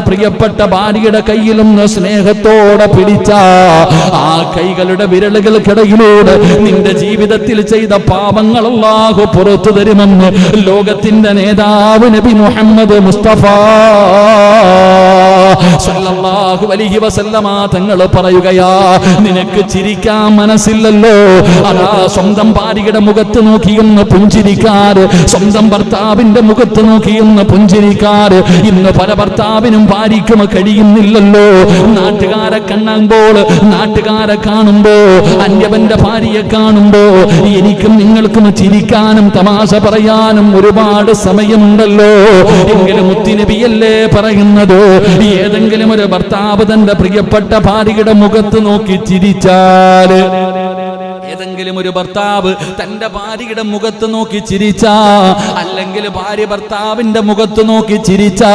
പ്രിയപ്പെട്ട ഭാര്യയുടെ കയ്യിലൊന്ന് സ്നേഹത്തോടെ പിടിച്ച ആ കൈകളുടെ വിരലുകൾക്കിടയിലൂടെ നിന്റെ ജീവിതത്തിൽ ചെയ്ത പാപങ്ങൾ അല്ലാഹു പുറത്തു തരുമെന്ന് ലോകത്തിന്റെ നേതാവ് നബി മുഹമ്മദ് മുസ്തഫ സല്ലല്ലാഹു അലൈഹി വസല്ലമ തങ്ങൾ പറയുകയാ, നിനക്ക് ചിരിക്കാൻ മനസ്സില്ലല്ലോ, അതാ സ്വന്തം ഭാര്യയുടെ മുഖത്ത് നോക്കിയൊന്ന് പുഞ്ചിരിക്കാറ്, സ്വന്തം ഭർത്താവിന്റെ മുഖത്ത് നോക്കിയൊന്ന് പുഞ്ചിരിക്കാറ് ഇന്ന് പല ഭർത്താവിനും ഭാര്യയ്ക്കും കഴിയുന്നില്ലല്ലോ. നാട്ടുകാരെ കാണുമ്പോൾ, നാട്ടുകാരെ കാണുമ്പോ, അന്യവന്റെ ഭാര്യയെ കാണുമ്പോ എനിക്കും നിങ്ങൾക്കും ചിരിക്കാനും തമാശ പറയാനും ഒരുപാട് സമയമുണ്ടല്ലോ. എങ്കിലും മുത്തുനബിയല്ലേ പറയുന്നത്, ഏതെങ്കിലും ഒരു ഭർത്താവ് തന്റെ പ്രിയപ്പെട്ട ഭാര്യയുടെ മുഖത്ത് നോക്കി ചിരിച്ചാല്, ഏതെങ്കിലും ഒരു ഭർത്താവ് തന്റെ ഭാര്യയുടെ മുഖത്ത് നോക്കി ചിരിച്ചാ, അല്ലെങ്കിൽ ഭാര്യ ഭർത്താവിന്റെ മുഖത്ത് നോക്കി ചിരിച്ചാ